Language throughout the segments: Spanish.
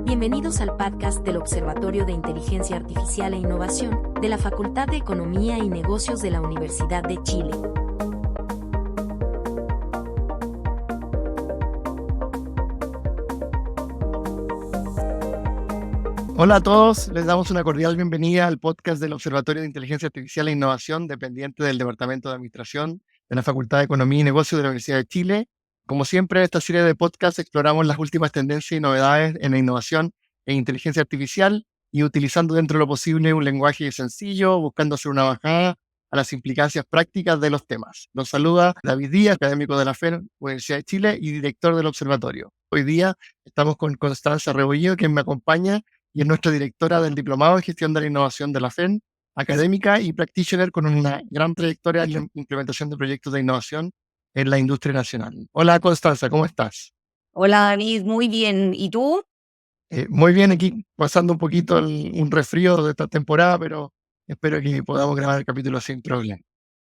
Bienvenidos al podcast del Observatorio de Inteligencia Artificial e Innovación de la Facultad de Economía y Negocios de la Universidad de Chile. Hola a todos, les damos una cordial bienvenida al podcast del Observatorio de Inteligencia Artificial e Innovación, dependiente del Departamento de Administración de la Facultad de Economía y Negocios de la Universidad de Chile. Como siempre, en esta serie de podcasts exploramos las últimas tendencias y novedades en la innovación e inteligencia artificial y utilizando dentro de lo posible un lenguaje sencillo, buscando hacer una bajada a las implicancias prácticas de los temas. Nos saluda David Díaz, académico de la FER, Universidad de Chile y director del Observatorio. Hoy día estamos con Constanza Rebolledo, quien me acompaña y es nuestra directora del Diplomado en Gestión de la Innovación de la FEN, académica y practitioner con una gran trayectoria en la implementación de proyectos de innovación en la industria nacional. Hola Constanza, ¿cómo estás? Hola David, muy bien. ¿Y tú? Muy bien, aquí pasando un poquito un resfrío de esta temporada, pero espero que podamos grabar el capítulo sin problema.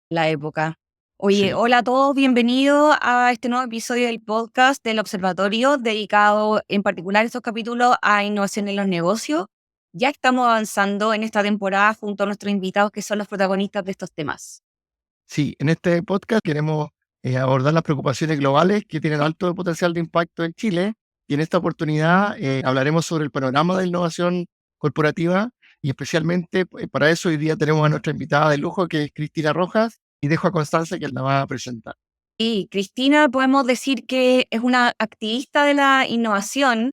La época. Oye, Sí. hola a todos, bienvenidos a este nuevo episodio del podcast del Observatorio, dedicado en particular estos capítulos a innovación en los negocios. Ya estamos avanzando en esta temporada junto a nuestros invitados que son los protagonistas de estos temas. Sí, en este podcast queremos abordar las preocupaciones globales que tienen alto potencial de impacto en Chile y en esta oportunidad hablaremos sobre el panorama de innovación corporativa y especialmente para eso hoy día tenemos a nuestra invitada de lujo que es Cristina Rojas y dejo a Constanza que la va a presentar. Y Cristina, podemos decir que es una activista de la innovación,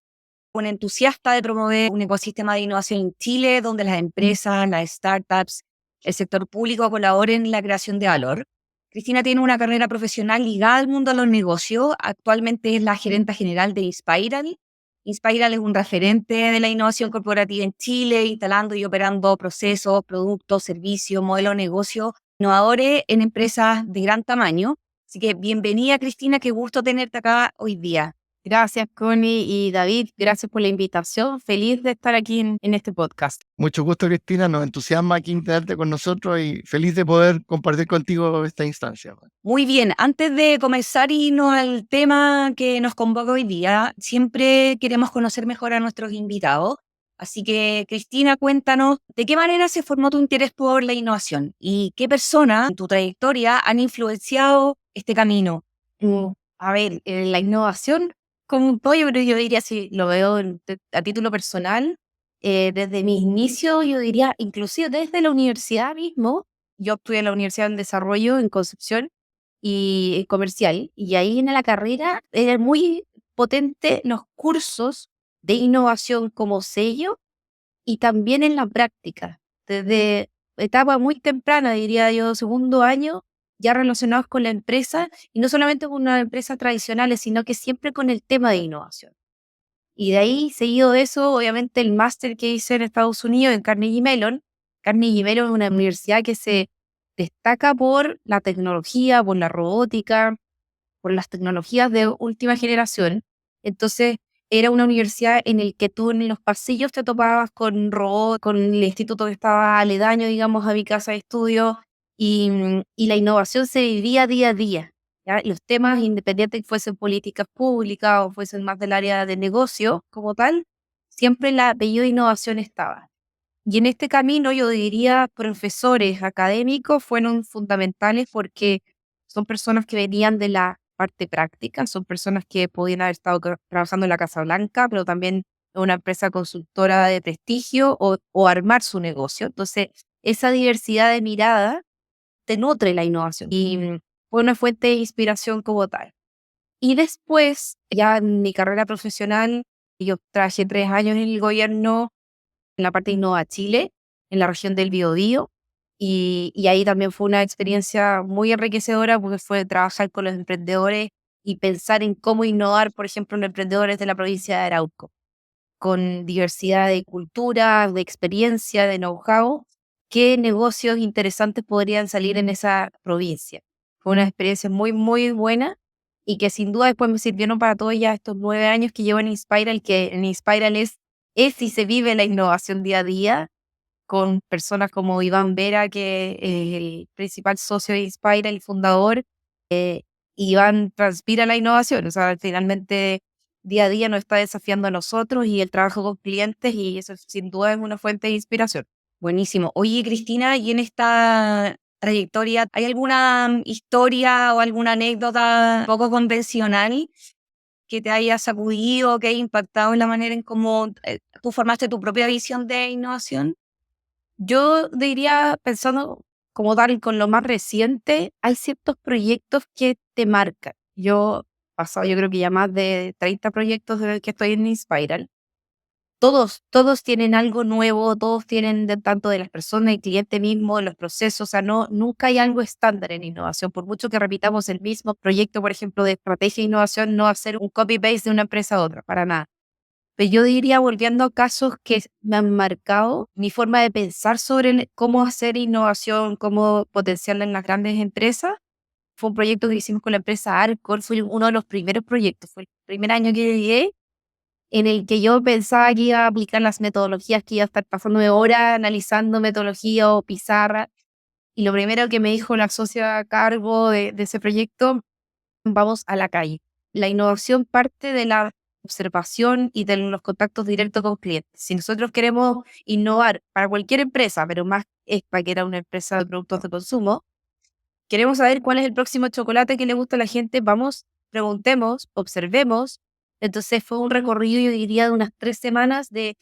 una entusiasta de promover un ecosistema de innovación en Chile donde las empresas, las startups, el sector público colaboren en la creación de valor. Cristina tiene una carrera profesional ligada al mundo de los negocios. Actualmente es la gerenta general de Inspiral. Inspiral es un referente de la innovación corporativa en Chile, instalando y operando procesos, productos, servicios, modelos de negocio innovadores en empresas de gran tamaño. Así que bienvenida, Cristina, qué gusto tenerte acá hoy día. Gracias, Connie y David. Gracias por la invitación. Feliz de estar aquí en este podcast. Mucho gusto, Cristina. Nos entusiasma aquí tenerte con nosotros y feliz de poder compartir contigo esta instancia. Muy bien, antes de comenzar y irnos al tema que nos convoca hoy día, siempre queremos conocer mejor a nuestros invitados. Así que, Cristina, cuéntanos de qué manera se formó tu interés por la innovación y qué personas en tu trayectoria han influenciado este camino. A ver, la innovación como un pollo, pero yo diría, si lo veo a título personal, desde mis inicios, yo diría, inclusive desde la universidad mismo, yo estudié en la Universidad de Desarrollo en Concepción y comercial, y ahí en la carrera era muy potente los cursos de innovación como sello y también en la práctica, desde etapa muy temprana, diría yo, segundo año, ya relacionados con la empresa, y no solamente con una empresa tradicionales, sino que siempre con el tema de innovación. Y de ahí, seguido de eso, obviamente el máster que hice en Estados Unidos, en Carnegie Mellon. Carnegie Mellon es una universidad que se destaca por la tecnología, por la robótica, por las tecnologías de última generación. Entonces, era una universidad en el que tú en los pasillos te topabas con robots, con el instituto que estaba aledaño, digamos, a mi casa de estudio, y la innovación se vivía día a día. ¿Ya? Los temas, independientes que fuesen políticas públicas o fuesen más del área de negocio como tal, siempre el apellido de innovación estaba. Y en este camino yo diría profesores académicos fueron fundamentales porque son personas que venían de la parte práctica, son personas que podían haber estado trabajando en la Casa Blanca, pero también en una empresa consultora de prestigio o armar su negocio. Entonces, esa diversidad de mirada te nutre la innovación y fue una fuente de inspiración como tal. Y después, ya en mi carrera profesional, yo trabajé 3 años en el gobierno en la parte de Innova Chile, en la región del Biobío, y ahí también fue una experiencia muy enriquecedora porque fue trabajar con los emprendedores y pensar en cómo innovar, por ejemplo, en emprendedores de la provincia de Arauco, con diversidad de cultura, de experiencia, de know-how, qué negocios interesantes podrían salir en esa provincia. Fue una experiencia muy, muy buena y que sin duda después me sirvieron para todos ya estos 9 años que llevo en Inspiral, que en Inspiral es y se vive la innovación día a día con personas como Iván Vera, que es el principal socio de Inspiral, el fundador. Iván transpira la innovación, o sea, finalmente día a día nos está desafiando a nosotros y el trabajo con clientes, y eso sin duda es una fuente de inspiración. Buenísimo. Oye, Cristina, y en esta trayectoria, ¿hay alguna historia o alguna anécdota poco convencional que te haya sacudido, que haya impactado en la manera en cómo tú formaste tu propia visión de innovación? Yo diría, pensando como tal con lo más reciente, hay ciertos proyectos que te marcan. Yo he pasado, yo creo que ya más de 30 proyectos desde que estoy en Inspiral. Todos tienen algo nuevo, todos tienen tanto de las personas, el cliente mismo, de los procesos, o sea, nunca hay algo estándar en innovación. Por mucho que repitamos el mismo proyecto, por ejemplo, de estrategia de innovación, no va a ser un copy-paste de una empresa a otra, para nada. Pero yo diría, volviendo a casos que me han marcado mi forma de pensar sobre cómo hacer innovación, cómo potenciarla en las grandes empresas, fue un proyecto que hicimos con la empresa Arcor, fue uno de los primeros proyectos, fue el primer año que llegué, en el que yo pensaba que iba a aplicar las metodologías, que iba a estar pasándome horas analizando metodología o pizarra. Y lo primero que me dijo la socia a cargo de ese proyecto, vamos a la calle. La innovación parte de la observación y de los contactos directos con clientes. Si nosotros queremos innovar para cualquier empresa, pero más esta que era una empresa de productos de consumo, queremos saber cuál es el próximo chocolate que le gusta a la gente, vamos, preguntemos, observemos. Entonces fue un recorrido, yo diría, de unas 3 semanas de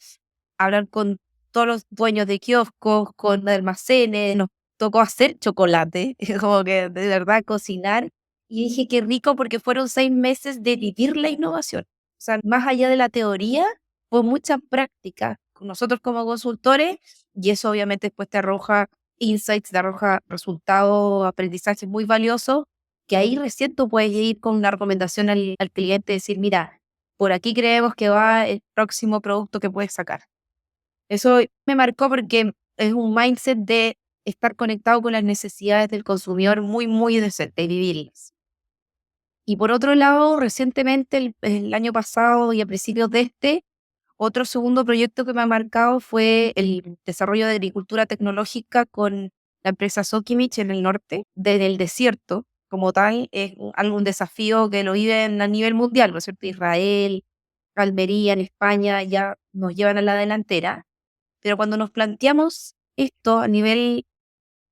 hablar con todos los dueños de kioscos, con almacenes, nos tocó hacer chocolate, como que de verdad cocinar. Y dije, qué rico, porque fueron 6 meses de vivir la innovación. O sea, más allá de la teoría, fue mucha práctica con nosotros como consultores, y eso obviamente después te arroja insights, te arroja resultados, aprendizajes muy valiosos, que ahí recién tú puedes ir con una recomendación al cliente, decir, mira, por aquí creemos que va el próximo producto que puedes sacar. Eso me marcó porque es un mindset de estar conectado con las necesidades del consumidor muy, muy de vivirlas. Y por otro lado, recientemente, el año pasado y a principios de otro segundo proyecto que me ha marcado fue el desarrollo de agricultura tecnológica con la empresa Sokimich en el norte, desde el desierto como tal. Es algún desafío que lo viven a nivel mundial, ¿no es cierto? Israel, Almería, en España, ya nos llevan a la delantera. Pero cuando nos planteamos esto a nivel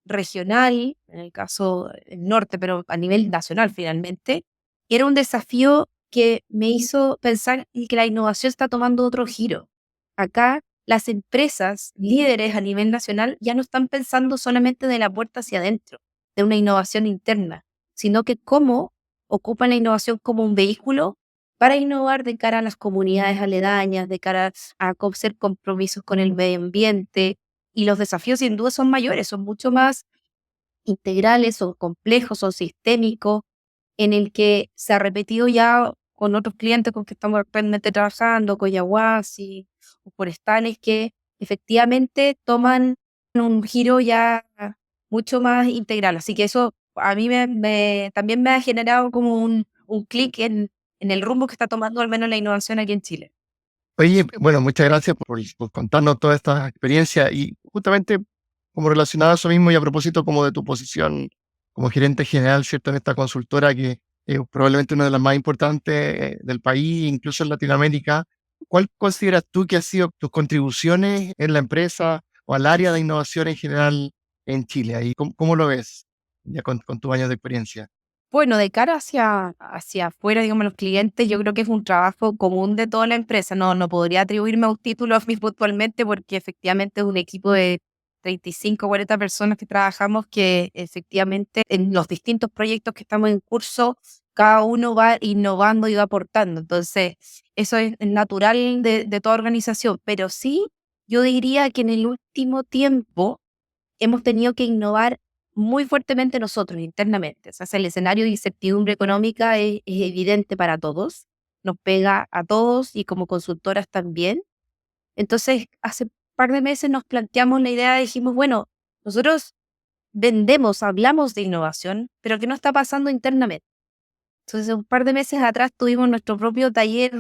regional, en el caso del norte, pero a nivel nacional finalmente, era un desafío que me hizo pensar en que la innovación está tomando otro giro. Acá las empresas líderes a nivel nacional ya no están pensando solamente de la puerta hacia adentro, de una innovación interna, sino que cómo ocupan la innovación como un vehículo para innovar de cara a las comunidades aledañas, de cara a hacer compromisos con el medio ambiente. Y los desafíos sin duda son mayores, son mucho más integrales, son complejos, son sistémicos, en el que se ha repetido ya con otros clientes con que estamos actualmente trabajando, Coyahuasi o Forestales, que efectivamente toman un giro ya mucho más integral. Así que eso a mí también me ha generado como un clic en el rumbo que está tomando al menos la innovación aquí en Chile. Oye, bueno, muchas gracias por contarnos toda esta experiencia y justamente como relacionado a eso mismo y a propósito como de tu posición como gerente general, ¿cierto? En esta consultora que es probablemente una de las más importantes del país, incluso en Latinoamérica. ¿Cuál consideras tú que han sido tus contribuciones en la empresa o al área de innovación en general en Chile? Ahí, ¿cómo lo ves ya con tus años de experiencia? Bueno, de cara hacia afuera, digamos, los clientes, yo creo que es un trabajo común de toda la empresa. No podría atribuirme a un título a mí puntualmente, porque efectivamente es un equipo de 35, 40 personas que trabajamos, que efectivamente en los distintos proyectos que estamos en curso, cada uno va innovando y va aportando. Entonces, eso es natural de toda organización. Pero sí, yo diría que en el último tiempo hemos tenido que innovar muy fuertemente nosotros internamente. O sea, el escenario de incertidumbre económica es evidente para todos, nos pega a todos y como consultoras también. Entonces, hace un par de meses nos planteamos la idea, dijimos, bueno, nosotros vendemos, hablamos de innovación, pero ¿qué no está pasando internamente? Entonces, un par de meses atrás tuvimos nuestro propio taller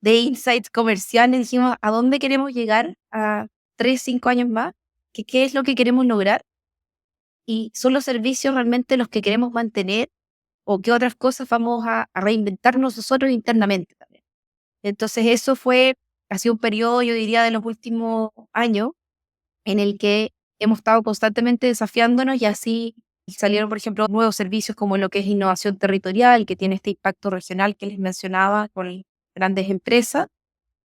de insights comerciales, dijimos, ¿a dónde queremos llegar a 3, 5 años más? ¿Qué es lo que queremos lograr? Y son los servicios realmente los que queremos mantener, o qué otras cosas vamos a reinventarnos nosotros internamente también. Entonces ha sido un periodo, yo diría, de los últimos años en el que hemos estado constantemente desafiándonos y así salieron, por ejemplo, nuevos servicios como lo que es innovación territorial, que tiene este impacto regional que les mencionaba con grandes empresas.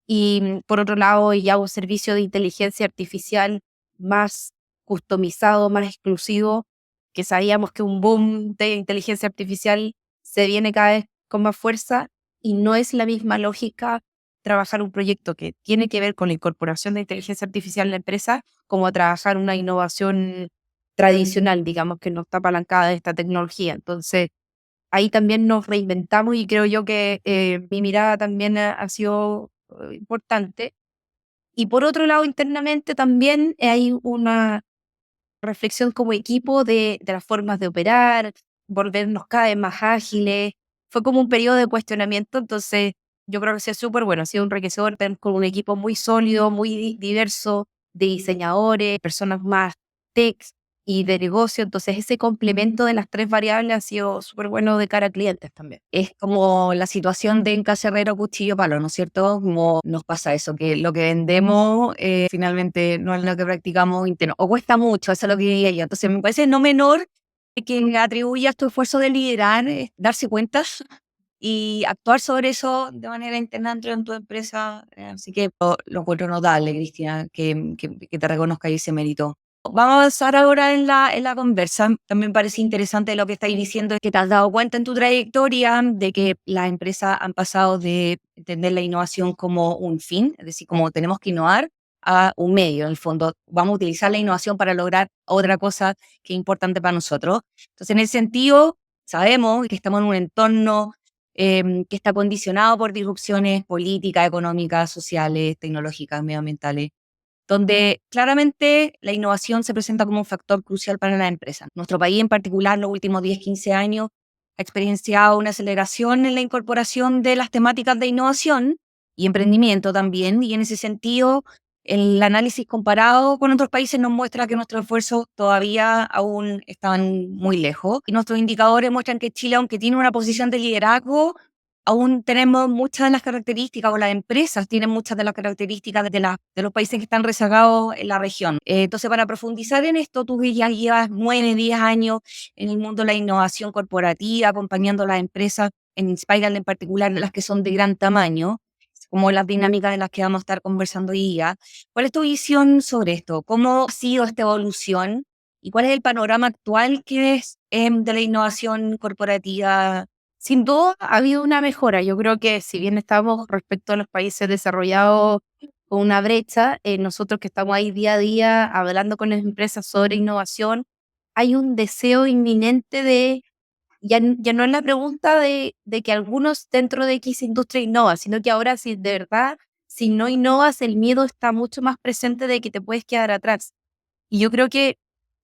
Y por otro lado, ya un servicio de inteligencia artificial más customizado, más exclusivo, que sabíamos que un boom de inteligencia artificial se viene cada vez con más fuerza y no es la misma lógica trabajar un proyecto que tiene que ver con la incorporación de inteligencia artificial en la empresa como trabajar una innovación tradicional, digamos, que no está apalancada de esta tecnología. Entonces, ahí también nos reinventamos y creo yo que mi mirada también ha sido importante. Y por otro lado, internamente también hay una reflexión como equipo de las formas de operar, volvernos cada vez más ágiles. Fue como un periodo de cuestionamiento, entonces yo creo que ha sido súper bueno, ha sido enriquecedor tener con un equipo muy sólido, muy diverso, de diseñadores, personas más tech y de negocio, entonces ese complemento de las tres variables ha sido súper bueno de cara a clientes también. Es como la situación de en casa herrero, cuchillo, palo, ¿no es cierto? Como nos pasa eso, que lo que vendemos finalmente no es lo que practicamos interno, o cuesta mucho, eso es lo que diría yo. Entonces me parece no menor que atribuyas tu esfuerzo de liderar, darse cuenta y actuar sobre eso de manera interna dentro de tu empresa. Así que lo encuentro notable, Cristina, que te reconozca ese mérito. Vamos a avanzar ahora en la conversa. También parece interesante lo que estáis diciendo, que te has dado cuenta en tu trayectoria de que las empresas han pasado de entender la innovación como un fin, es decir, como tenemos que innovar, a un medio, en el fondo. Vamos a utilizar la innovación para lograr otra cosa que es importante para nosotros. Entonces, en ese sentido, sabemos que estamos en un entorno que está condicionado por disrupciones políticas, económicas, sociales, tecnológicas, medioambientales, donde claramente la innovación se presenta como un factor crucial para la empresa. Nuestro país en particular, en los últimos 10, 15 años, ha experienciado una aceleración en la incorporación de las temáticas de innovación y emprendimiento también, y en ese sentido, el análisis comparado con otros países nos muestra que nuestros esfuerzos todavía aún están muy lejos, y nuestros indicadores muestran que Chile, aunque tiene una posición de liderazgo, aún tenemos muchas de las características, o las empresas tienen muchas de las características de los países que están rezagados en la región. Entonces, para profundizar en esto, tú ya llevas 9, 10 años en el mundo de la innovación corporativa, acompañando a las empresas, en Inspiral en particular, las que son de gran tamaño, como las dinámicas de las que vamos a estar conversando hoy día. ¿Cuál es tu visión sobre esto? ¿Cómo ha sido esta evolución? ¿Y cuál es el panorama actual que es de la innovación corporativa? Sin duda ha habido una mejora. Yo creo que si bien estamos respecto a los países desarrollados con una brecha, nosotros que estamos ahí día a día hablando con las empresas sobre innovación, hay un deseo inminente de, ya no es la pregunta de que algunos dentro de X industria innovan, sino que ahora si de verdad, si no innovas, el miedo está mucho más presente de que te puedes quedar atrás. Y yo creo que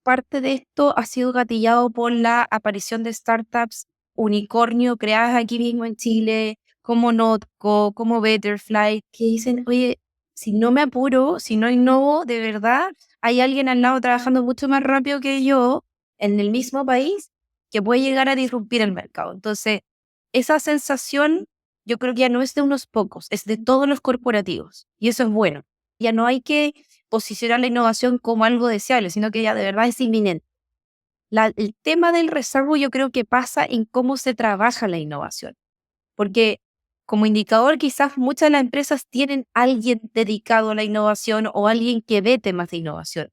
parte de esto ha sido gatillado por la aparición de startups unicornio creadas aquí mismo en Chile, como Notco, como Betterfly, que dicen, oye, si no me apuro, si no innovo, de verdad, hay alguien al lado trabajando mucho más rápido que yo en el mismo país que puede llegar a disrumpir el mercado. Entonces, esa sensación yo creo que ya no es de unos pocos, es de todos los corporativos. Y eso es bueno. Ya no hay que posicionar la innovación como algo deseable, sino que ya de verdad es inminente. El tema del rezago yo creo que pasa en cómo se trabaja la innovación, porque como indicador quizás muchas de las empresas tienen alguien dedicado a la innovación o alguien que ve temas de innovación,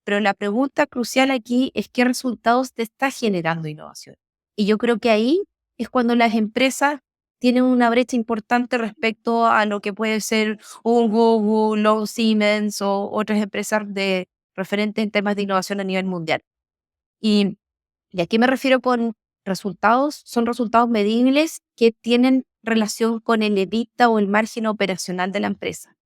pero la pregunta crucial aquí es qué resultados te está generando innovación. Y yo creo que ahí es cuando las empresas tienen una brecha importante respecto a lo que puede ser un Google o Siemens o otras empresas de referentes en temas de innovación a nivel mundial. Y, ¿y a qué me refiero con resultados? Son resultados medibles que tienen relación con el EBITDA o el margen operacional de la empresa.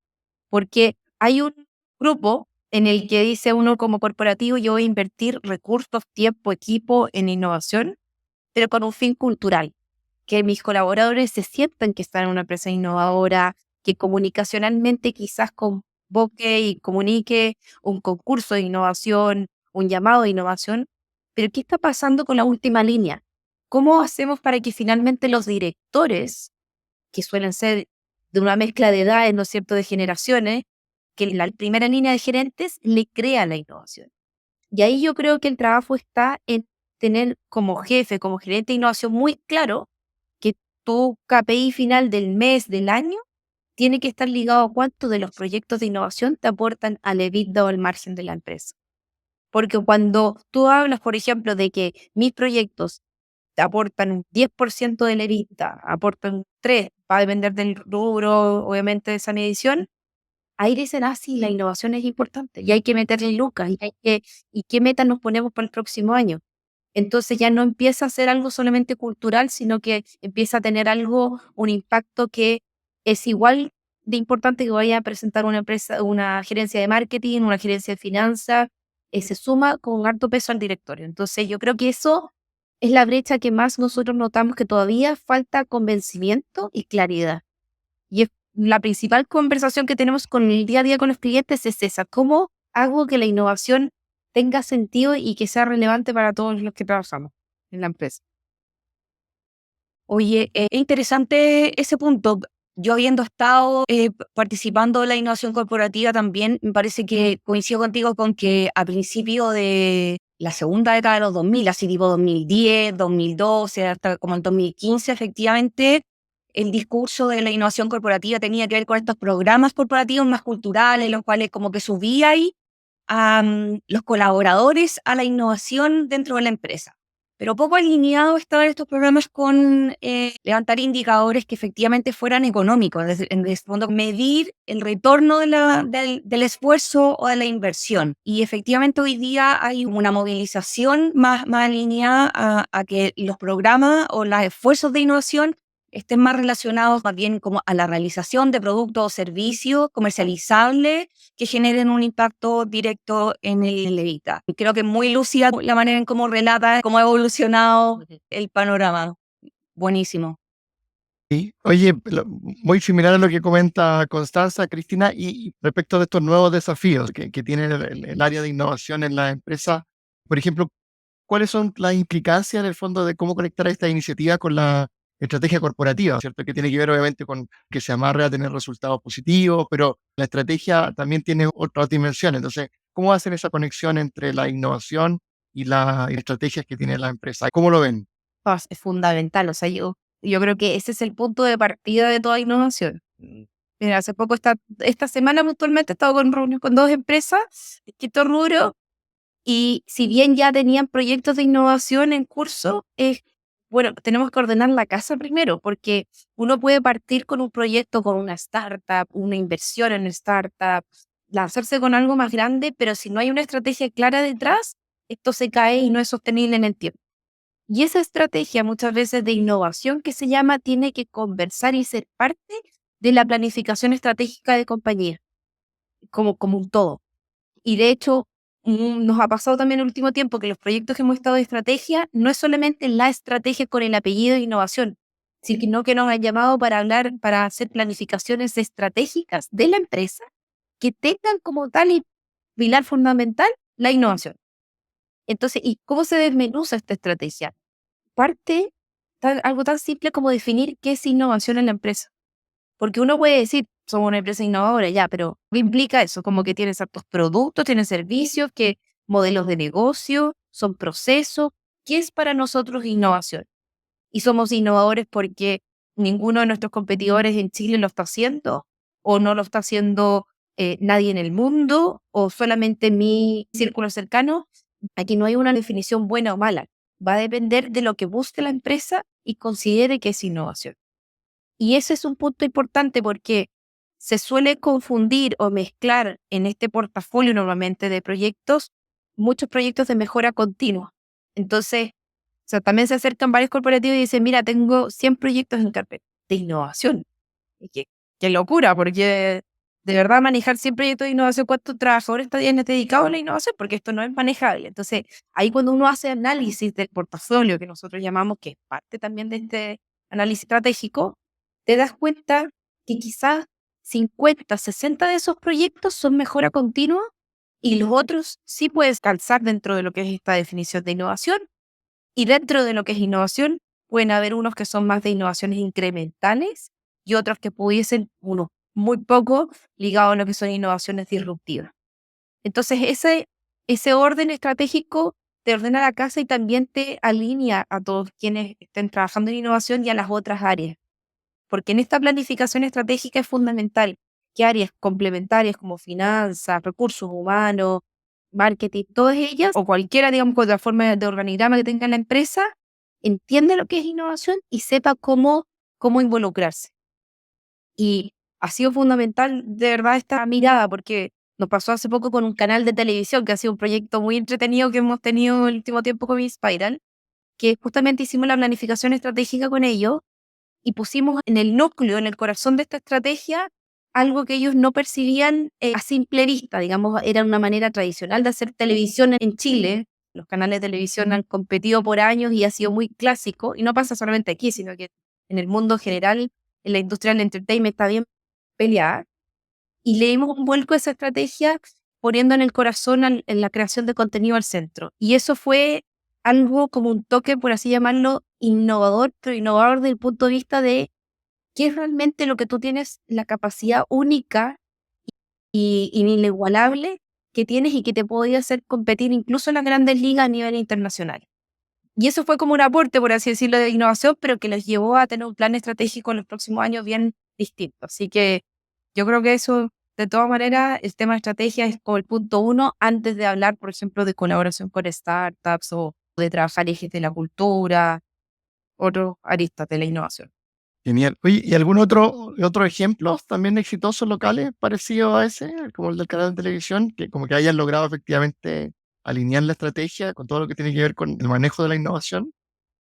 Porque hay un grupo en el que dice uno como corporativo, yo voy a invertir recursos, tiempo, equipo en innovación, pero con un fin cultural, que mis colaboradores se sientan que están en una empresa innovadora, que comunicacionalmente quizás convoque y comunique un concurso de innovación, un llamado de innovación. Pero ¿qué está pasando con la última línea? ¿Cómo hacemos para que finalmente los directores, que suelen ser de una mezcla de edades, ¿no es cierto?, de generaciones, que la primera línea de gerentes le crea la innovación. Y ahí yo creo que el trabajo está en tener como jefe, como gerente de innovación muy claro que tu KPI final del mes, del año, tiene que estar ligado a cuánto de los proyectos de innovación te aportan al EBITDA o al margen de la empresa. Porque cuando tú hablas, por ejemplo, de que mis proyectos te aportan un 10% del EBITDA, aportan un 3%, va a depender del rubro, obviamente, de esa medición, ahí dicen, sí, la innovación es importante y hay que meterle lucas y qué metas nos ponemos para el próximo año. Entonces ya no empieza a ser algo solamente cultural, sino que empieza a tener un impacto que es igual de importante que vaya a presentar una empresa, una gerencia de marketing, una gerencia de finanzas, se suma con harto peso al directorio. Entonces yo creo que eso es la brecha que más nosotros notamos, que todavía falta convencimiento y claridad. Y es la principal conversación que tenemos con el día a día con los clientes es esa: ¿cómo hago que la innovación tenga sentido y que sea relevante para todos los que trabajamos en la empresa? Oye, es interesante ese punto. Yo habiendo estado participando en la innovación corporativa también, me parece que coincido contigo con que a principio de la segunda década de los 2000, así tipo 2010, 2012, hasta como el 2015, efectivamente, el discurso de la innovación corporativa tenía que ver con estos programas corporativos más culturales, los cuales como que subía ahí a los colaboradores a la innovación dentro de la empresa. Pero poco alineado estaban estos programas con levantar indicadores que efectivamente fueran económicos, en el fondo medir el retorno del esfuerzo o de la inversión. Y efectivamente hoy día hay una movilización más alineada a que los programas o los esfuerzos de innovación estén más relacionados más bien como a la realización de productos o servicios comercializables que generen un impacto directo en el EBITDA. Y creo que es muy lúcida la manera en cómo relata cómo ha evolucionado el panorama. Buenísimo. Sí. Oye, muy similar a lo que comenta Constanza, Cristina, y respecto de estos nuevos desafíos que tiene el área de innovación en la empresa, por ejemplo, ¿cuáles son las implicancias en el fondo de cómo conectar esta iniciativa con la estrategia corporativa, ¿cierto? Que tiene que ver obviamente con que se amarre a tener resultados positivos, pero la estrategia también tiene otras dimensiones. Entonces, ¿cómo hacen esa conexión entre la innovación y las estrategias que tiene la empresa? ¿Cómo lo ven? Es fundamental. O sea, yo creo que ese es el punto de partida de toda innovación. Mira, hace poco, esta semana puntualmente, he estado con reunión con dos empresas de distintos rubros, y si bien ya tenían proyectos de innovación en curso, bueno, tenemos que ordenar la casa primero, porque uno puede partir con un proyecto, con una startup, una inversión en startup, lanzarse con algo más grande, pero si no hay una estrategia clara detrás, esto se cae y no es sostenible en el tiempo. Y esa estrategia, muchas veces de innovación que se llama, tiene que conversar y ser parte de la planificación estratégica de compañía, como un todo. Y de hecho, nos ha pasado también en el último tiempo que los proyectos que hemos estado de estrategia no es solamente la estrategia con el apellido de innovación, sino que nos han llamado para hablar, para hacer planificaciones estratégicas de la empresa que tengan como tal y pilar fundamental la innovación. Entonces, ¿y cómo se desmenuza esta estrategia? Parte algo tan simple como definir qué es innovación en la empresa. Porque uno puede decir, somos una empresa innovadora, ya, pero ¿qué implica eso? Como que tienes ciertos productos, tienes servicios, que modelos de negocio, son procesos. ¿Qué es para nosotros innovación? Y somos innovadores porque ninguno de nuestros competidores en Chile lo está haciendo, o no lo está haciendo nadie en el mundo, o solamente mi círculo cercano. Aquí no hay una definición buena o mala. Va a depender de lo que busque la empresa y considere que es innovación. Y ese es un punto importante porque se suele confundir o mezclar en este portafolio normalmente de proyectos, muchos proyectos de mejora continua. Entonces, o sea, también se acercan varios corporativos y dicen, mira, tengo 100 proyectos en carpeta de innovación. Y qué locura, porque de verdad manejar 100 proyectos de innovación, ¿cuántos trabajadores tienes dedicados a la innovación? Porque esto no es manejable. Entonces, ahí cuando uno hace análisis del portafolio, que nosotros llamamos, que es parte también de este análisis estratégico, te das cuenta que quizás 50, 60 de esos proyectos son mejora continua y los otros sí puedes calzar dentro de lo que es esta definición de innovación. Y dentro de lo que es innovación, pueden haber unos que son más de innovaciones incrementales y otros que pudiesen, unos muy poco, ligados a lo que son innovaciones disruptivas. Entonces, ese orden estratégico te ordena la casa y también te alinea a todos quienes estén trabajando en innovación y a las otras áreas. Porque en esta planificación estratégica es fundamental que áreas complementarias como finanzas, recursos humanos, marketing, todas ellas, o cualquiera, digamos, con la forma de organigrama que tenga la empresa, entienda lo que es innovación y sepa cómo involucrarse. Y ha sido fundamental, de verdad, esta mirada, porque nos pasó hace poco con un canal de televisión, que ha sido un proyecto muy entretenido que hemos tenido el último tiempo con Inspiral, que justamente hicimos la planificación estratégica con ellos y pusimos en el núcleo, en el corazón de esta estrategia, algo que ellos no percibían a simple vista. Digamos, era una manera tradicional de hacer televisión en Chile. Los canales de televisión han competido por años y ha sido muy clásico, y no pasa solamente aquí, sino que en el mundo general, en la industria del entertainment está bien peleada. Y le dimos un vuelco a esa estrategia poniendo en el corazón en la creación de contenido al centro. Y eso fue algo como un toque, por así llamarlo, innovador, pero innovador desde el punto de vista de qué es realmente lo que tú tienes, la capacidad única y inigualable que tienes y que te podía hacer competir incluso en las grandes ligas a nivel internacional. Y eso fue como un aporte, por así decirlo, de innovación, pero que les llevó a tener un plan estratégico en los próximos años bien distinto. Así que yo creo que eso, de todas maneras, el tema de estrategia es como el punto uno antes de hablar, por ejemplo, de colaboración con startups o de trabajar ejes de la cultura, otros aristas de la innovación. Genial. Oye, ¿y algún otro ejemplo también exitosos locales parecido a ese, como el del canal de televisión, que como que hayan logrado efectivamente alinear la estrategia con todo lo que tiene que ver con el manejo de la innovación?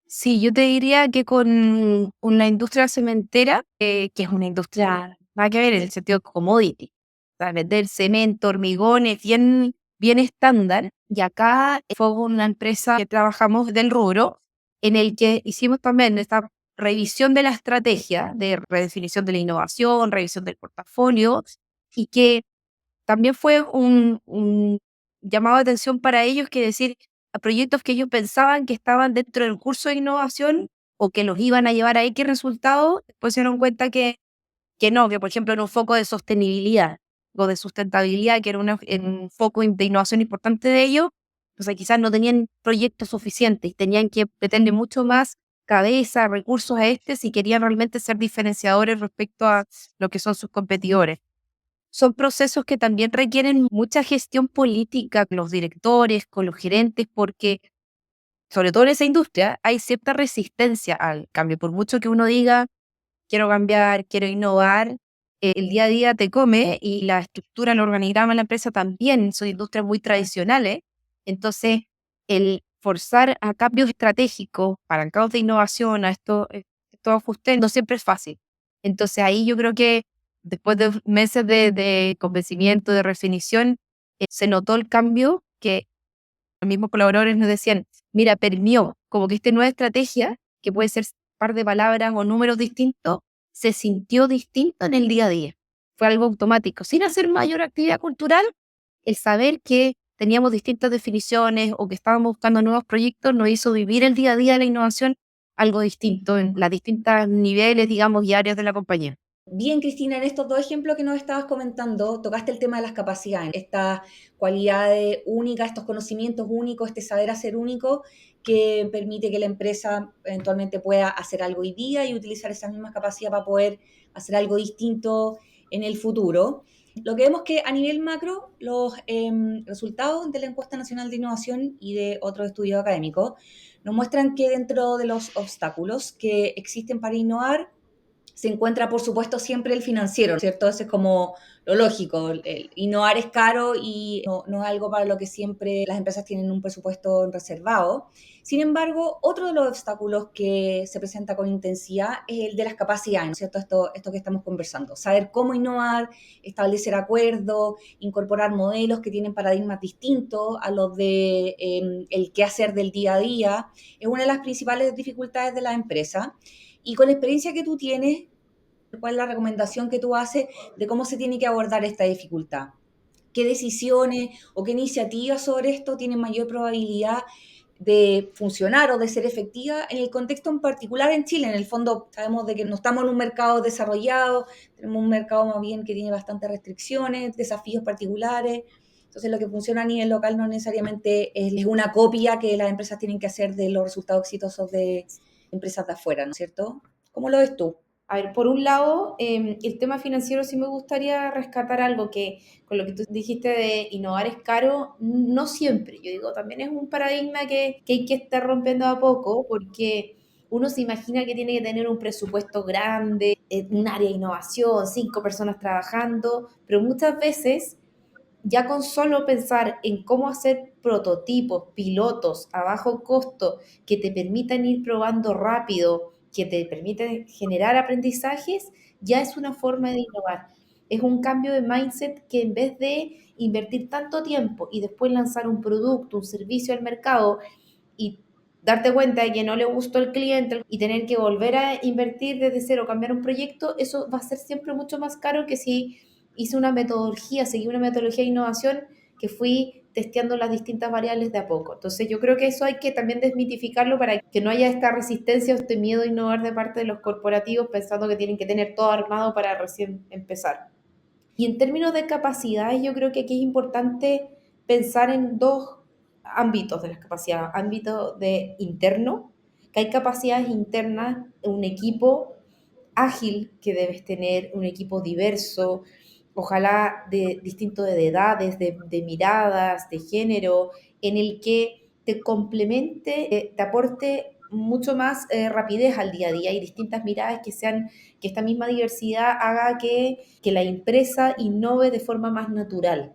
Sí, yo te diría que con una industria cementera, que es una industria, nada que ver en el sentido de commodity, o sea, vender cemento, hormigones, bien estándar. Y acá fue una empresa que trabajamos del rubro, en el que hicimos también esta revisión de la estrategia, de redefinición de la innovación, revisión del portafolio, y que también fue un llamado de atención para ellos, que decir, a proyectos que ellos pensaban que estaban dentro del curso de innovación o que los iban a llevar a X resultados, después se dieron cuenta que no, que por ejemplo en un foco de sostenibilidad o de sustentabilidad, que era un foco de innovación importante de ellos, o sea, quizás no tenían proyectos suficientes y tenían que meterle mucho más cabeza, recursos a si querían realmente ser diferenciadores respecto a lo que son sus competidores. Son procesos que también requieren mucha gestión política con los directores, con los gerentes, porque sobre todo en esa industria hay cierta resistencia al cambio. Por mucho que uno diga, quiero cambiar, quiero innovar, el día a día te come y la estructura, el organigrama de la empresa también son industrias muy tradicionales. Entonces, el forzar a cambios estratégicos, para campos de innovación, a estos ajustes, no siempre es fácil. Entonces, ahí yo creo que después de meses de convencimiento, de definición, se notó el cambio que los mismos colaboradores nos decían, mira, permeó, como que esta nueva estrategia, que puede ser un par de palabras o números distintos, se sintió distinto en el día a día. Fue algo automático, sin hacer mayor actividad cultural. El saber que teníamos distintas definiciones o que estábamos buscando nuevos proyectos nos hizo vivir el día a día de la innovación algo distinto en las distintas niveles, digamos, y áreas de la compañía. Bien, Cristina, en estos dos ejemplos que nos estabas comentando, tocaste el tema de las capacidades, estas cualidades únicas, estos conocimientos únicos, este saber hacer único que permite que la empresa eventualmente pueda hacer algo hoy día y utilizar esas mismas capacidades para poder hacer algo distinto en el futuro. Lo que vemos que a nivel macro, los resultados de la Encuesta Nacional de Innovación y de otros estudios académicos nos muestran que dentro de los obstáculos que existen para innovar, se encuentra, por supuesto, siempre el financiero, ¿cierto? Eso es como lo lógico. El innovar es caro y no es algo para lo que siempre las empresas tienen un presupuesto reservado. Sin embargo, otro de los obstáculos que se presenta con intensidad es el de las capacidades, ¿no es cierto? Esto que estamos conversando. Saber cómo innovar, establecer acuerdos, incorporar modelos que tienen paradigmas distintos a los de el qué hacer del día a día, es una de las principales dificultades de la empresa. Y con la experiencia que tú tienes, ¿cuál es la recomendación que tú haces de cómo se tiene que abordar esta dificultad? ¿Qué decisiones o qué iniciativas sobre esto tienen mayor probabilidad de funcionar o de ser efectiva en el contexto en particular en Chile. En el fondo sabemos de que no estamos en un mercado desarrollado, tenemos un mercado más bien que tiene bastantes restricciones, desafíos particulares. Entonces lo que funciona a nivel local no necesariamente es una copia que las empresas tienen que hacer de los resultados exitosos de empresas de afuera, ¿no es cierto? ¿Cómo lo ves tú? A ver, por un lado, el tema financiero sí me gustaría rescatar algo que con lo que tú dijiste de innovar es caro, no siempre. Yo digo, también es un paradigma que hay que estar rompiendo a poco porque uno se imagina que tiene que tener un presupuesto grande, un área de innovación, 5 personas trabajando, pero muchas veces ya con solo pensar en cómo hacer prototipos, pilotos a bajo costo que te permitan ir probando rápido, que te permiten generar aprendizajes, ya es una forma de innovar. Es un cambio de mindset que en vez de invertir tanto tiempo y después lanzar un producto, un servicio al mercado y darte cuenta de que no le gustó al cliente y tener que volver a invertir desde cero, cambiar un proyecto, eso va a ser siempre mucho más caro que si hice una metodología, seguí una metodología de innovación que fui testeando las distintas variables de a poco. Entonces yo creo que eso hay que también desmitificarlo para que no haya esta resistencia o este miedo a innovar de parte de los corporativos pensando que tienen que tener todo armado para recién empezar. Y en términos de capacidades, yo creo que aquí es importante pensar en dos ámbitos de las capacidades. Ámbito de interno, que hay capacidades internas, un equipo ágil que debes tener, un equipo diverso, ojalá de distinto de edades, de miradas, de género, en el que te complemente, te aporte mucho más rapidez al día a día y distintas miradas que sean, que esta misma diversidad haga que la empresa innove de forma más natural.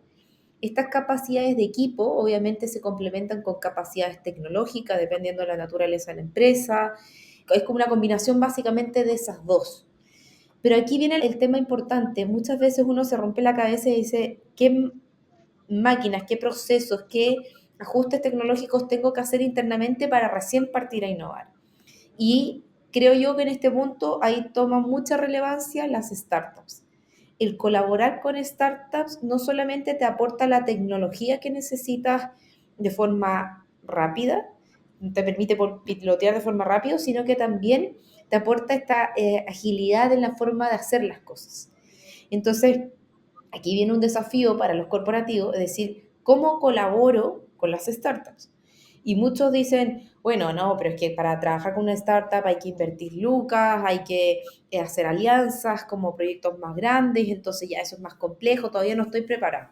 Estas capacidades de equipo obviamente se complementan con capacidades tecnológicas, dependiendo de la naturaleza de la empresa. Es como una combinación básicamente de esas dos. Pero aquí viene el tema importante. Muchas veces uno se rompe la cabeza y dice, ¿qué máquinas, qué procesos, qué ajustes tecnológicos tengo que hacer internamente para recién partir a innovar? Y creo yo que en este punto ahí toma mucha relevancia las startups. El colaborar con startups no solamente te aporta la tecnología que necesitas de forma rápida, te permite pilotear de forma rápida, sino que también te aporta esta agilidad en la forma de hacer las cosas. Entonces, aquí viene un desafío para los corporativos, es decir, ¿cómo colaboro con las startups? Y muchos dicen, bueno, no, pero es que para trabajar con una startup hay que invertir lucas, hay que hacer alianzas como proyectos más grandes, entonces ya eso es más complejo, todavía no estoy preparado.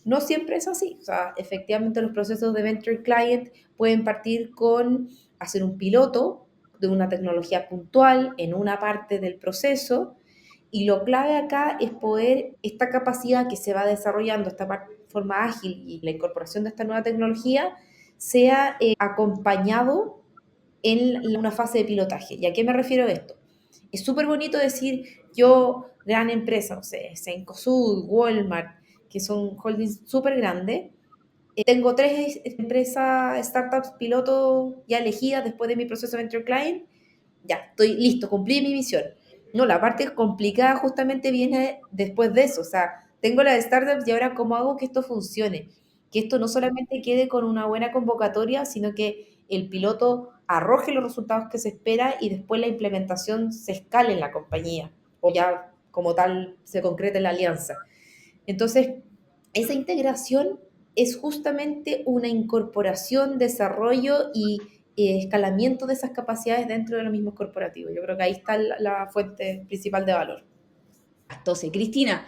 No siempre es así, o sea, efectivamente los procesos de Venture Client pueden partir con hacer un piloto de una tecnología puntual en una parte del proceso y lo clave acá es poder, esta capacidad que se va desarrollando, esta forma ágil y la incorporación de esta nueva tecnología, sea acompañado en una fase de pilotaje. ¿Y a qué me refiero esto? Es súper bonito decir, yo, gran empresa, no sé, Cencosud, Walmart, que son holdings súper grandes, tengo 3 empresas, startups, pilotos ya elegidas después de mi proceso de Venture Client, ya, estoy listo, cumplí mi misión. No, la parte complicada justamente viene después de eso, o sea, tengo las startups y ahora cómo hago que esto funcione, que esto no solamente quede con una buena convocatoria, sino que el piloto arroje los resultados que se espera y después la implementación se escale en la compañía o ya como tal se concrete la alianza. Entonces, esa integración es justamente una incorporación, desarrollo y escalamiento de esas capacidades dentro de los mismos corporativos. Yo creo que ahí está la fuente principal de valor. Entonces, Cristina,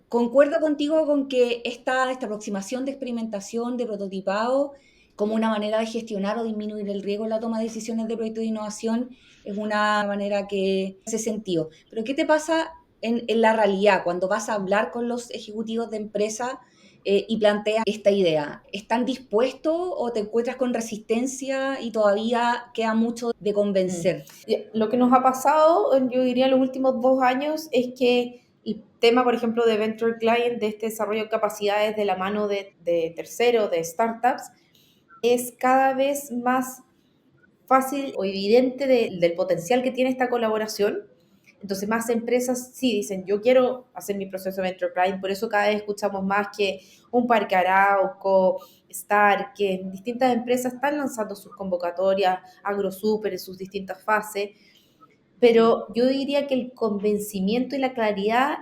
concuerdo contigo con que esta aproximación de experimentación, de prototipado, como una manera de gestionar o disminuir el riesgo en la toma de decisiones de proyectos de innovación, es una manera que hace sentido. Pero ¿qué te pasa en la realidad cuando vas a hablar con los ejecutivos de empresa y planteas esta idea? ¿Están dispuestos o te encuentras con resistencia y todavía queda mucho de convencer? Lo que nos ha pasado, yo diría, en los últimos 2 años es que el tema, por ejemplo, de Venture Client, de este desarrollo de capacidades de la mano de terceros, de startups, es cada vez más fácil o evidente del potencial que tiene esta colaboración, Entonces, más empresas sí dicen, yo quiero hacer mi proceso de enterprise, por eso cada vez escuchamos más que un Parque Arauco, Star, que en distintas empresas están lanzando sus convocatorias, AgroSuper en sus distintas fases, pero yo diría que el convencimiento y la claridad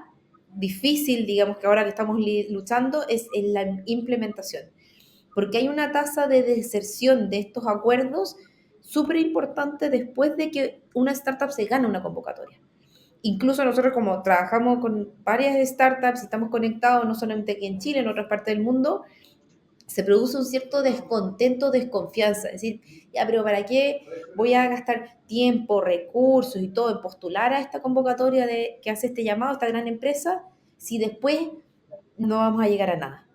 difícil, digamos que ahora que estamos luchando, es en la implementación, porque hay una tasa de deserción de estos acuerdos súper importante después de que una startup se gana una convocatoria. Incluso nosotros como trabajamos con varias startups y estamos conectados no solamente aquí en Chile, en otras partes del mundo, se produce un cierto descontento, desconfianza, es decir, ya, pero ¿para qué voy a gastar tiempo, recursos y todo en postular a esta convocatoria que hace este llamado, esta gran empresa, si después no vamos a llegar a nada?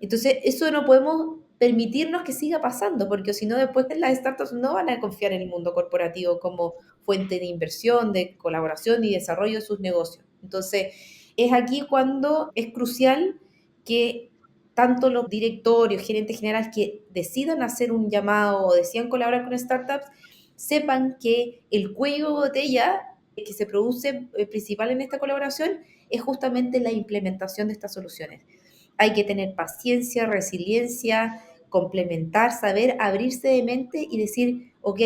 Entonces, eso no podemos permitirnos que siga pasando, porque si no, después las startups no van a confiar en el mundo corporativo como fuente de inversión, de colaboración y desarrollo de sus negocios. Entonces, es aquí cuando es crucial que tanto los directorios, gerentes generales que decidan hacer un llamado o decidan colaborar con startups, sepan que el cuello de botella que se produce principal en esta colaboración es justamente la implementación de estas soluciones. Hay que tener paciencia, resiliencia, complementar, saber abrirse de mente y decir, ok,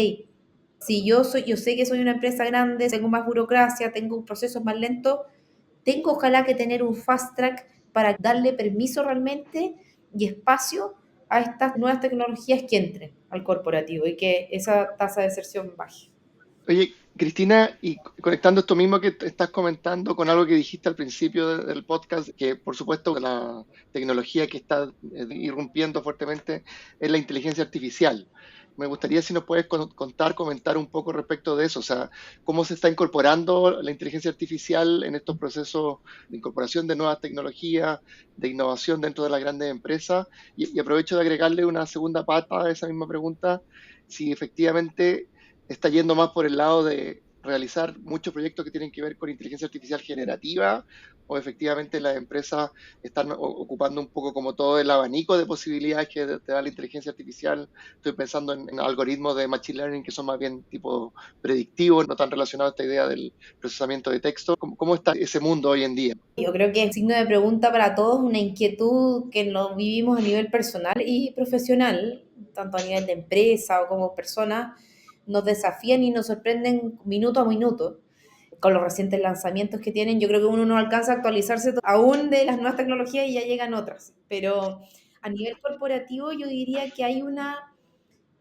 si yo sé que soy una empresa grande, tengo más burocracia, tengo procesos más lentos, tengo ojalá que tener un fast track para darle permiso realmente y espacio a estas nuevas tecnologías que entren al corporativo y que esa tasa de deserción baje. Oye, Cristina, y conectando esto mismo que estás comentando con algo que dijiste al principio del podcast, que por supuesto la tecnología que está irrumpiendo fuertemente es la inteligencia artificial. Me gustaría si nos puedes comentar un poco respecto de eso, o sea, cómo se está incorporando la inteligencia artificial en estos procesos de incorporación de nuevas tecnologías, de innovación dentro de las grandes empresas, y aprovecho de agregarle una segunda pata a esa misma pregunta, si efectivamente está yendo más por el lado de realizar muchos proyectos que tienen que ver con inteligencia artificial generativa, o efectivamente las empresas están ocupando un poco como todo el abanico de posibilidades que te da la inteligencia artificial. Estoy pensando en algoritmos de machine learning que son más bien tipo predictivos, no tan relacionados a esta idea del procesamiento de texto. ¿Cómo está ese mundo hoy en día? Yo creo que es signo de pregunta para todos, una inquietud que lo vivimos a nivel personal y profesional, tanto a nivel de empresa o como persona, nos desafían y nos sorprenden minuto a minuto con los recientes lanzamientos que tienen. Yo creo que uno no alcanza a actualizarse aún de las nuevas tecnologías y ya llegan otras, pero a nivel corporativo yo diría que hay una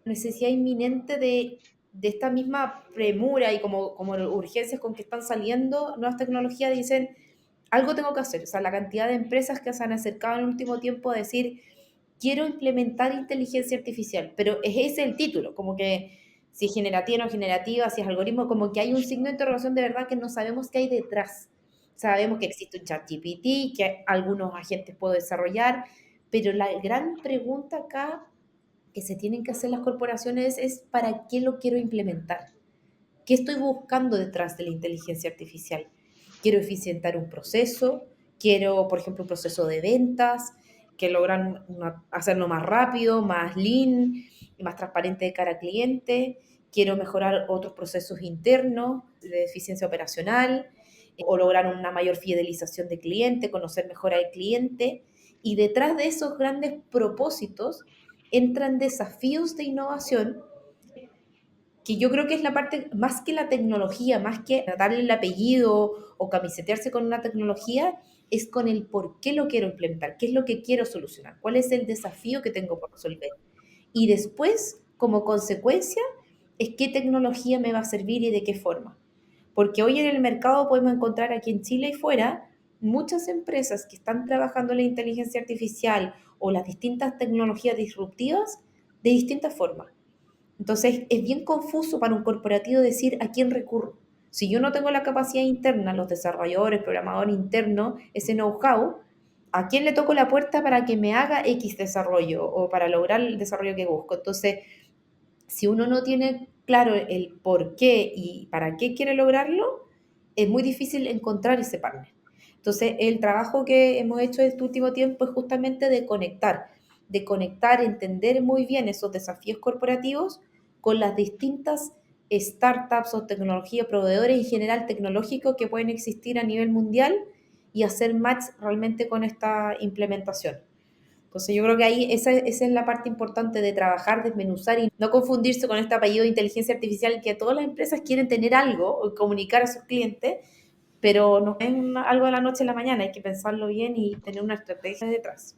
necesidad inminente de esta misma premura y como urgencias con que están saliendo nuevas tecnologías, dicen, algo tengo que hacer. O sea, la cantidad de empresas que se han acercado en el último tiempo a decir, quiero implementar inteligencia artificial, pero es ese el título, como que si es generativa o no generativa, si es algoritmo, como que hay un signo de interrogación de verdad que no sabemos qué hay detrás. Sabemos que existe un ChatGPT, que algunos agentes puedo desarrollar, pero la gran pregunta acá que se tienen que hacer las corporaciones es ¿para qué lo quiero implementar? ¿Qué estoy buscando detrás de la inteligencia artificial? Quiero eficientar un proceso, quiero, por ejemplo, un proceso de ventas, que logran hacerlo más rápido, más lean, más transparente de cara al cliente, quiero mejorar otros procesos internos de eficiencia operacional, o lograr una mayor fidelización de cliente, conocer mejor al cliente. Y detrás de esos grandes propósitos entran desafíos de innovación que yo creo que es la parte, más que la tecnología, más que darle el apellido o camisetearse con una tecnología, es con el por qué lo quiero implementar, qué es lo que quiero solucionar, cuál es el desafío que tengo por resolver. Y después, como consecuencia, es qué tecnología me va a servir y de qué forma. Porque hoy en el mercado podemos encontrar aquí en Chile y fuera muchas empresas que están trabajando la inteligencia artificial o las distintas tecnologías disruptivas de distintas formas. Entonces, es bien confuso para un corporativo decir a quién recurro. Si yo no tengo la capacidad interna, los desarrolladores, programadores internos, ese know-how, ¿a quién le toco la puerta para que me haga X desarrollo o para lograr el desarrollo que busco? Entonces, si uno no tiene claro el por qué y para qué quiere lograrlo, es muy difícil encontrar ese partner. Entonces, el trabajo que hemos hecho este último tiempo es justamente de conectar, entender muy bien esos desafíos corporativos con las distintas startups o tecnología, proveedores en general tecnológicos que pueden existir a nivel mundial y hacer match realmente con esta implementación. Entonces yo creo que ahí esa es la parte importante de trabajar, desmenuzar y no confundirse con este apellido de inteligencia artificial que todas las empresas quieren tener algo o comunicar a sus clientes, pero no es algo de la noche a la mañana, hay que pensarlo bien y tener una estrategia detrás.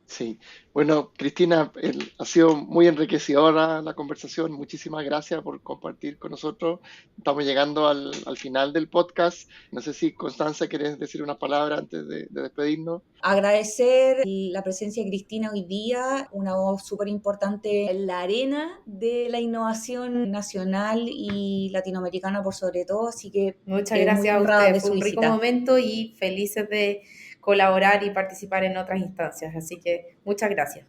Sí, bueno, Cristina, ha sido muy enriquecedora la conversación. Muchísimas gracias por compartir con nosotros. Estamos llegando al final del podcast. No sé si Constanza querés decir una palabra antes de despedirnos. Agradecer la presencia de Cristina hoy día, una voz súper importante en la arena de la innovación nacional y latinoamericana por sobre todo, así que Muchas muy gracias a honrada de ustedes, fue su un rico visita. momento y felices de colaborar y participar en otras instancias, así que muchas gracias.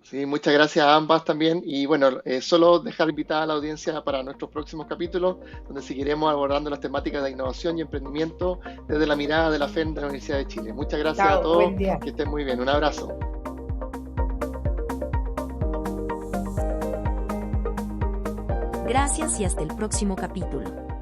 Sí, muchas gracias a ambas también. Y bueno, solo dejar invitada a la audiencia para nuestros próximos capítulos, donde seguiremos abordando las temáticas de innovación y emprendimiento desde la mirada de la FEN de la Universidad de Chile. Muchas gracias a todos. Buen día. Que estén muy bien. Un abrazo. Gracias y hasta el próximo capítulo.